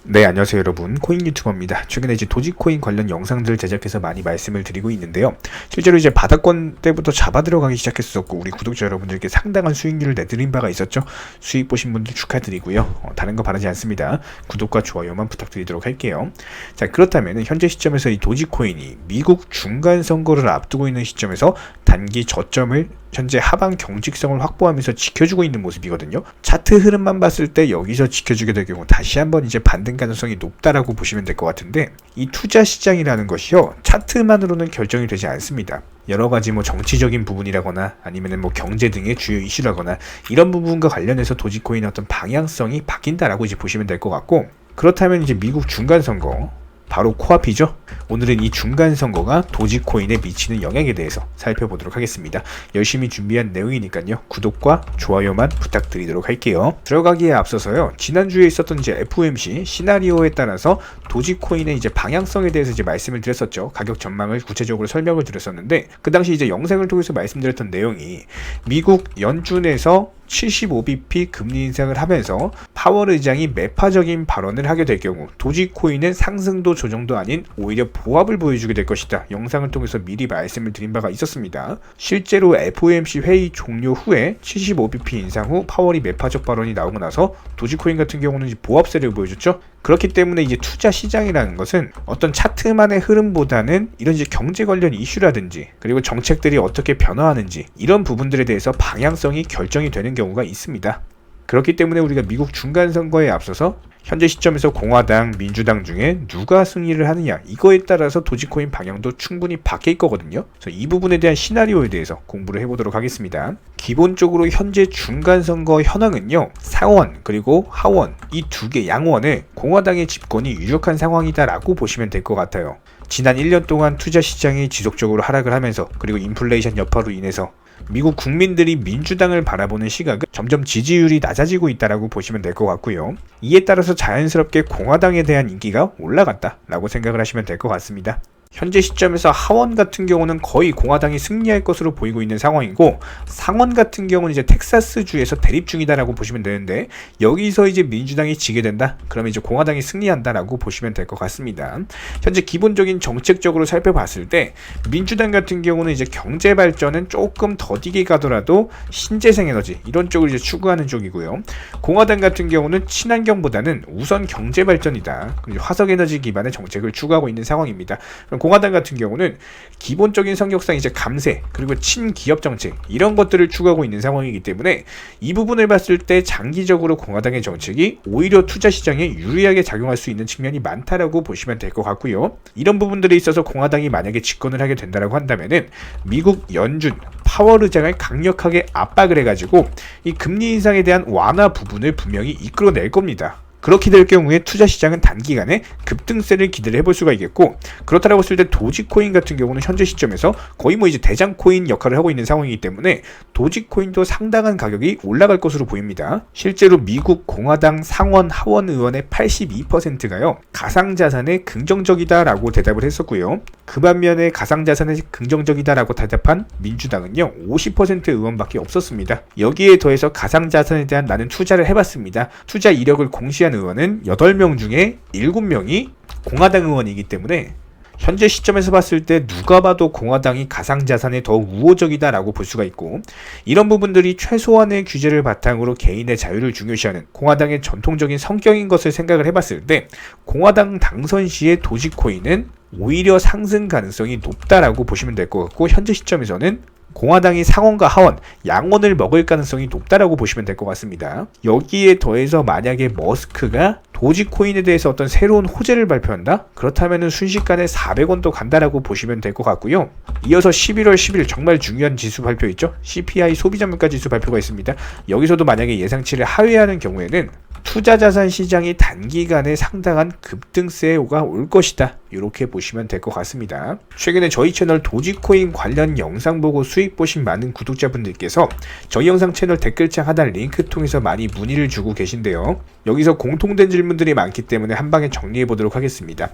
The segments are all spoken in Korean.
네, 안녕하세요 여러분. 코인 유튜버입니다. 최근에 이제 도지코인 관련 영상들 제작해서 많이 말씀을 드리고 있는데요. 실제로 이제 바닥권 때부터 잡아 들어가기 시작했었고 우리 구독자 여러분들께 상당한 수익률을 내드린 바가 있었죠. 수익 보신 분들 축하드리고요. 다른 거 바라지 않습니다. 구독과 좋아요만 부탁드리도록 할게요. 자, 그렇다면 현재 시점에서 이 도지코인이 미국 중간 선거를 앞두고 있는 시점에서 단기 저점을 현재 하방 경직성을 확보하면서 지켜주고 있는 모습이거든요. 차트 흐름만 봤을 때 여기서 지켜주게 될 경우 다시 한번 이제 반등 가능성이 높다라고 보시면 될 것 같은데, 이 투자 시장이라는 것이요, 차트만으로는 결정이 되지 않습니다. 여러 가지 정치적인 부분이라거나 아니면 경제 등의 주요 이슈라거나 이런 부분과 관련해서 도지코인의 어떤 방향성이 바뀐다라고 이제 보시면 될 것 같고, 그렇다면 이제 미국 중간 선거 바로 코앞이죠. 오늘은 이 중간 선거가 도지코인에 미치는 영향에 대해서 살펴보도록 하겠습니다. 열심히 준비한 내용이니까요. 구독과 좋아요만 부탁드리도록 할게요. 들어가기에 앞서서요. 지난주에 있었던 이제 FOMC 시나리오에 따라서 도지코인의 이제 방향성에 대해서 이제 말씀을 드렸었죠. 가격 전망을 구체적으로 설명을 드렸었는데, 그 당시 이제 영상을 통해서 말씀드렸던 내용이 미국 연준에서 75bp 금리 인상을 하면서 파월 의장이 매파적인 발언을 하게 될 경우 도지코인은 상승도 조정도 아닌 오히려 보합을 보여주게 될 것이다. 영상을 통해서 미리 말씀을 드린 바가 있었습니다. 실제로 FOMC 회의 종료 후에 75bp 인상 후 파월이 매파적 발언이 나오고 나서 도지코인 같은 경우는 이제 보합세를 보여줬죠. 그렇기 때문에 이제 투자 시장이라는 것은 어떤 차트만의 흐름보다는 이런 이제 경제 관련 이슈라든지 그리고 정책들이 어떻게 변화하는지 이런 부분들에 대해서 방향성이 결정이 되는 경우가 있습니다. 그렇기 때문에 우리가 미국 중간 선거에 앞서서 현재 시점에서 공화당, 민주당 중에 누가 승리를 하느냐, 이거에 따라서 도지코인 방향도 충분히 바뀔 거거든요. 그래서 이 부분에 대한 시나리오에 대해서 공부를 해보도록 하겠습니다. 기본적으로 현재 중간 선거 현황은요, 상원 그리고 하원 이 두 개 양원에 공화당의 집권이 유력한 상황이다라고 보시면 될 것 같아요. 지난 1년 동안 투자 시장이 지속적으로 하락을 하면서 그리고 인플레이션 여파로 인해서 미국 국민들이 민주당을 바라보는 시각은 점점 지지율이 낮아지고 있다라고 보시면 될 것 같고요. 이에 따라서 자연스럽게 공화당에 대한 인기가 올라갔다라고 생각을 하시면 될 것 같습니다. 현재 시점에서 하원 같은 경우는 거의 공화당이 승리할 것으로 보이고 있는 상황이고, 상원 같은 경우는 이제 텍사스주에서 대립 중이다라고 보시면 되는데, 여기서 이제 민주당이 지게 된다? 그러면 이제 공화당이 승리한다라고 보시면 될 것 같습니다. 현재 기본적인 정책적으로 살펴봤을 때 민주당 같은 경우는 이제 경제 발전은 조금 더디게 가더라도 신재생 에너지 이런 쪽을 이제 추구하는 쪽이고요. 공화당 같은 경우는 친환경보다는 우선 경제 발전이다. 화석 에너지 기반의 정책을 추구하고 있는 상황입니다. 공화당 같은 경우는 기본적인 성격상 이제 감세 그리고 친기업 정책 이런 것들을 추구하고 있는 상황이기 때문에 이 부분을 봤을 때 장기적으로 공화당의 정책이 오히려 투자 시장에 유리하게 작용할 수 있는 측면이 많다라고 보시면 될 것 같고요. 이런 부분들에 있어서 공화당이 만약에 집권을 하게 된다라고 한다면은 미국 연준 파월 의장을 강력하게 압박을 해가지고 이 금리 인상에 대한 완화 부분을 분명히 이끌어낼 겁니다. 그렇게 될 경우에 투자 시장은 단기간에 급등세를 기대를 해볼 수가 있겠고, 그렇다고 했을 때 도지코인 같은 경우는 현재 시점에서 거의 이제 대장코인 역할을 하고 있는 상황이기 때문에 도지코인도 상당한 가격이 올라갈 것으로 보입니다. 실제로 미국 공화당 상원 하원 의원의 82%가요 가상자산에 긍정적이다라고 대답을 했었고요. 그 반면에 가상자산에 긍정적이다라고 대답한 민주당은요 50% 의원밖에 없었습니다. 여기에 더해서 가상자산에 대한 나는 투자를 해봤습니다. 투자 이력을 공시한 의원은 8명 중에 7명이 공화당 의원이기 때문에 현재 시점에서 봤을 때 누가 봐도 공화당이 가상자산에 더 우호적이다라고 볼 수가 있고, 이런 부분들이 최소한의 규제를 바탕으로 개인의 자유를 중요시하는 공화당의 전통적인 성격인 것을 생각을 해봤을 때 공화당 당선 시의 도지코인은 오히려 상승 가능성이 높다라고 보시면 될 것 같고, 현재 시점에서는 공화당이 상원과 하원, 양원을 먹을 가능성이 높다라고 보시면 될 것 같습니다. 여기에 더해서 만약에 머스크가 도지코인에 대해서 어떤 새로운 호재를 발표한다? 그렇다면 순식간에 400원도 간다라고 보시면 될 것 같고요. 이어서 11월 10일 정말 중요한 지수 발표 있죠? CPI 소비자물가 지수 발표가 있습니다. 여기서도 만약에 예상치를 하회하는 경우에는 투자자산 시장이 단기간에 상당한 급등세가 올 것이다. 이렇게 보시면 될 것 같습니다. 최근에 저희 채널 도지코인 관련 영상 보고 수익 보신 많은 구독자분들께서 저희 영상 채널 댓글창 하단 링크 통해서 많이 문의를 주고 계신데요. 여기서 공통된 질문들이 많기 때문에 한 방에 정리해 보도록 하겠습니다.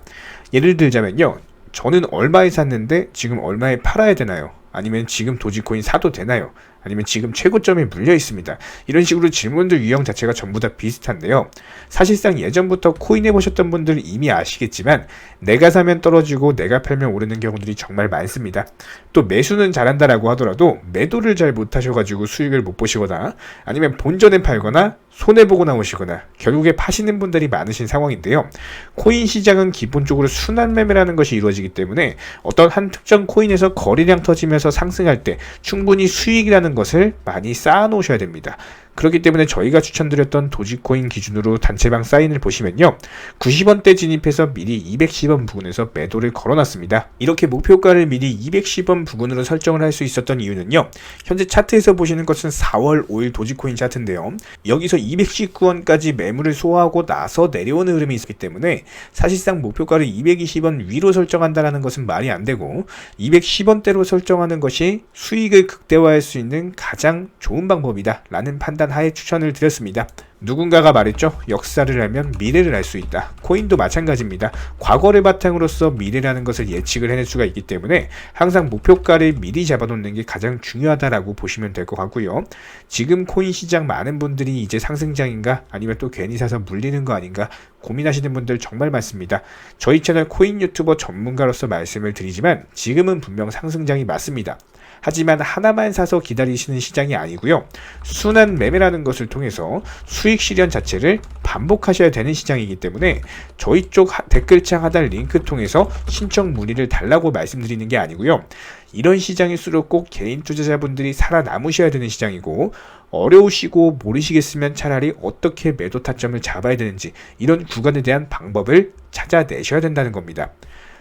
예를 들자면요. 저는 얼마에 샀는데 지금 얼마에 팔아야 되나요? 아니면 지금 도지코인 사도 되나요? 아니면 지금 최고점에 물려 있습니다. 이런 식으로 질문들 유형 자체가 전부 다 비슷한데요. 사실상 예전부터 코인 해보셨던 분들은 이미 아시겠지만 내가 사면 떨어지고 내가 팔면 오르는 경우들이 정말 많습니다. 또 매수는 잘한다라고 하더라도 매도를 잘 못하셔가지고 수익을 못 보시거나 아니면 본전에 팔거나 손해보고 나오시거나 결국에 파시는 분들이 많으신 상황인데요. 코인 시장은 기본적으로 순환 매매라는 것이 이루어지기 때문에 어떤 한 특정 코인에서 거래량 터지면서 상승할 때 충분히 수익이라는 것을 많이 쌓아 놓으셔야 됩니다. 그렇기 때문에 저희가 추천드렸던 도지코인 기준으로 단체방 사인을 보시면요. 90원대 진입해서 미리 210원 부근에서 매도를 걸어놨습니다. 이렇게 목표가를 미리 210원 부근으로 설정을 할 수 있었던 이유는요. 현재 차트에서 보시는 것은 4월 5일 도지코인 차트인데요. 여기서 219원까지 매물을 소화하고 나서 내려오는 흐름이 있기 때문에 사실상 목표가를 220원 위로 설정한다는 것은 말이 안 되고 210원대로 설정하는 것이 수익을 극대화할 수 있는 가장 좋은 방법이다 라는 판단 하에 추천을 드렸습니다. 누군가가 말했죠. 역사를 알면 미래를 알 수 있다. 코인도 마찬가지입니다. 과거를 바탕으로서 미래라는 것을 예측을 해낼 수가 있기 때문에 항상 목표가를 미리 잡아놓는 게 가장 중요하다라고 보시면 될 것 같고요. 지금 코인 시장 많은 분들이 이제 상승장인가 아니면 또 괜히 사서 물리는 거 아닌가 고민하시는 분들 정말 많습니다. 저희 채널 코인 유튜버 전문가로서 말씀을 드리지만 지금은 분명 상승장이 맞습니다. 하지만 하나만 사서 기다리시는 시장이 아니고요. 순환 매매라는 것을 통해서 수익 실현 자체를 반복하셔야 되는 시장이기 때문에 저희 쪽 댓글창 하단 링크 통해서 신청 문의를 달라고 말씀드리는 게 아니고요. 이런 시장일수록 꼭 개인 투자자분들이 살아남으셔야 되는 시장이고 어려우시고 모르시겠으면 차라리 어떻게 매도 타점을 잡아야 되는지 이런 구간에 대한 방법을 찾아내셔야 된다는 겁니다.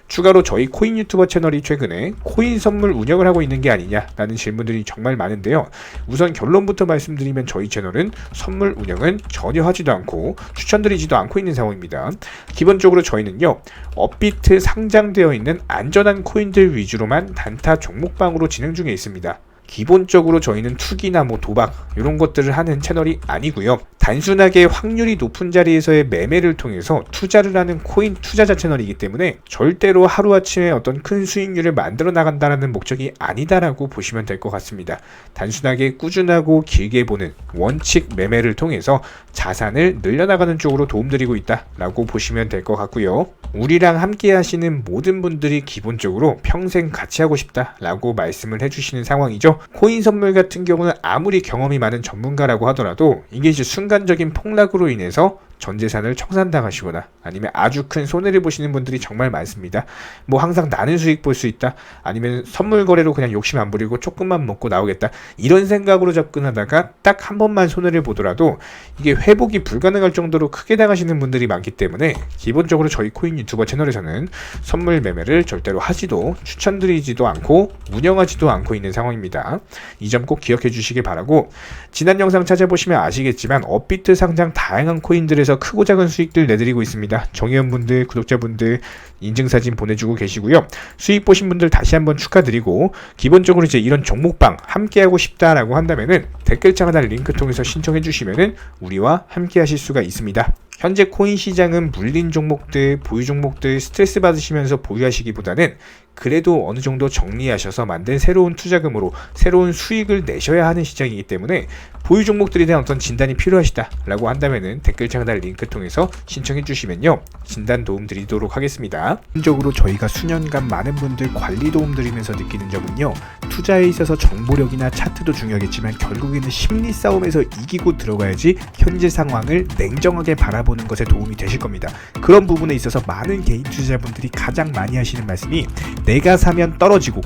추가로 저희 코인 유튜버 채널이 최근에 코인 선물 운영을 하고 있는 게 아니냐라는 질문들이 정말 많은데요. 우선 결론부터 말씀드리면 저희 채널은 선물 운영은 전혀 하지도 않고 추천드리지도 않고 있는 상황입니다. 기본적으로 저희는요. 업비트 상장되어 있는 안전한 코인들 위주로만 단타 종목방으로 진행 중에 있습니다. 기본적으로 저희는 투기나 도박 이런 것들을 하는 채널이 아니고요. 단순하게 확률이 높은 자리에서의 매매를 통해서 투자를 하는 코인 투자자 채널이기 때문에 절대로 하루아침에 어떤 큰 수익률을 만들어 나간다는 목적이 아니다라고 보시면 될 것 같습니다. 단순하게 꾸준하고 길게 보는 원칙 매매를 통해서 자산을 늘려나가는 쪽으로 도움드리고 있다라고 보시면 될 것 같고요. 우리랑 함께 하시는 모든 분들이 기본적으로 평생 같이 하고 싶다라고 말씀을 해주시는 상황이죠. 코인 선물 같은 경우는 아무리 경험이 많은 전문가라고 하더라도 이게 이제 순간적인 폭락으로 인해서 전 재산을 청산당하시거나 아니면 아주 큰 손해를 보시는 분들이 정말 많습니다. 항상 나는 수익 볼 수 있다 아니면 선물 거래로 그냥 욕심 안 부리고 조금만 먹고 나오겠다 이런 생각으로 접근하다가 딱 한 번만 손해를 보더라도 이게 회복이 불가능할 정도로 크게 당하시는 분들이 많기 때문에 기본적으로 저희 코인 유튜버 채널에서는 선물 매매를 절대로 하지도 추천드리지도 않고 운영하지도 않고 있는 상황입니다. 이 점 꼭 기억해 주시기 바라고 지난 영상 찾아보시면 아시겠지만 업비트 상장 다양한 코인들에서 크고 작은 수익들 내드리고 있습니다. 정의원분들, 구독자분들 인증사진 보내주고 계시고요. 수익 보신 분들 다시 한번 축하드리고 기본적으로 이제 이런 종목방 함께하고 싶다라고 한다면은 댓글창 하단 링크 통해서 신청해 주시면은 우리와 함께 하실 수가 있습니다. 현재 코인 시장은 물린 종목들, 보유 종목들 스트레스 받으시면서 보유하시기보다는 그래도 어느 정도 정리하셔서 만든 새로운 투자금으로 새로운 수익을 내셔야 하는 시장이기 때문에 보유 종목들에 대한 어떤 진단이 필요하시다라고 한다면은 댓글창 하단 링크 통해서 신청해 주시면요. 진단 도움 드리도록 하겠습니다. 개인적으로 저희가 수년간 많은 분들 관리 도움 드리면서 느끼는 점은요. 투자에 있어서 정보력이나 차트도 중요하겠지만 결국에는 심리 싸움에서 이기고 들어가야지 현재 상황을 냉정하게 바라보는 것에 도움이 되실 겁니다. 그런 부분에 있어서 많은 개인 투자자분들이 가장 많이 하시는 말씀이 내가 사면 떨어지고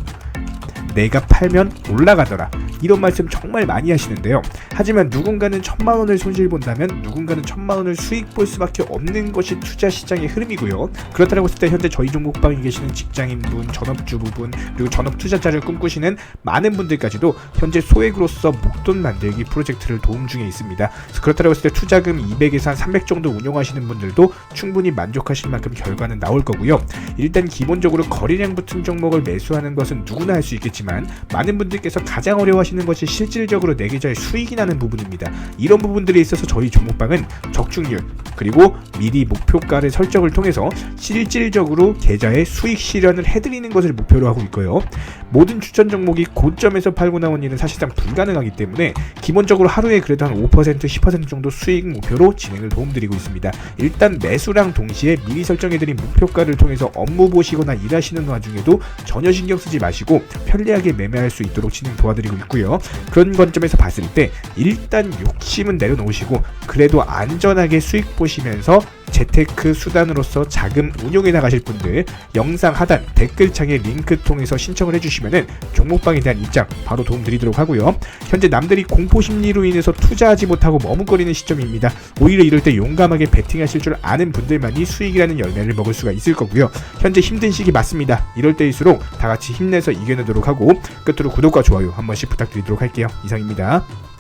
내가 팔면 올라가더라 이런 말씀 정말 많이 하시는데요. 하지만 누군가는 1000만원을 손실 본다면 누군가는 1000만원을 수익 볼 수밖에 없는 것이 투자 시장의 흐름이고요. 그렇다고 했을 때 현재 저희 종목방에 계시는 직장인분, 전업주부분 그리고 전업 투자자를 꿈꾸시는 많은 분들까지도 현재 소액으로서 목돈 만들기 프로젝트를 도움 중에 있습니다. 그렇다고 했을 때 투자금 200에서 한 300 정도 운용하시는 분들도 충분히 만족하실 만큼 결과는 나올 거고요. 일단 기본적으로 거래량 붙은 종목을 매수하는 것은 누구나 할 수 있겠지만 있지만 많은 분들께서 가장 어려워하시는 것이 실질적으로 내 계좌에 수익이 나는 부분입니다. 이런 부분들에 있어서 저희 종목방은 적중률 그리고 미리 목표가를 설정을 통해서 실질적으로 계좌에 수익 실현을 해드리는 것을 목표로 하고 있고요. 모든 추천 종목이 고점에서 팔고 나온 일은 사실상 불가능하기 때문에 기본적으로 하루에 그래도 한 5% 10% 정도 수익 목표로 진행을 도움드리고 있습니다. 일단 매수랑 동시에 미리 설정해드린 목표가를 통해서 업무 보시거나 일하시는 와중에도 전혀 신경 쓰지 마시고 편리하게 매매할 수 있도록 진행 도와드리고 있고요. 그런 관점에서 봤을 때 일단 욕심은 내려놓으시고 그래도 안전하게 수익 보시면서 재테크 수단으로서 자금 운용해 나가실 분들 영상 하단 댓글창에 링크 통해서 신청을 해주시면은 종목방에 대한 입장 바로 도움드리도록 하고요. 현재 남들이 공포심리로 인해서 투자하지 못하고 머뭇거리는 시점입니다. 오히려 이럴 때 용감하게 베팅하실 줄 아는 분들만이 수익이라는 열매를 먹을 수가 있을 거고요. 현재 힘든 시기 맞습니다. 이럴 때일수록 다 같이 힘내서 이겨내도록 하고 끝으로 구독과 좋아요 한 번씩 부탁드리도록 할게요. 이상입니다.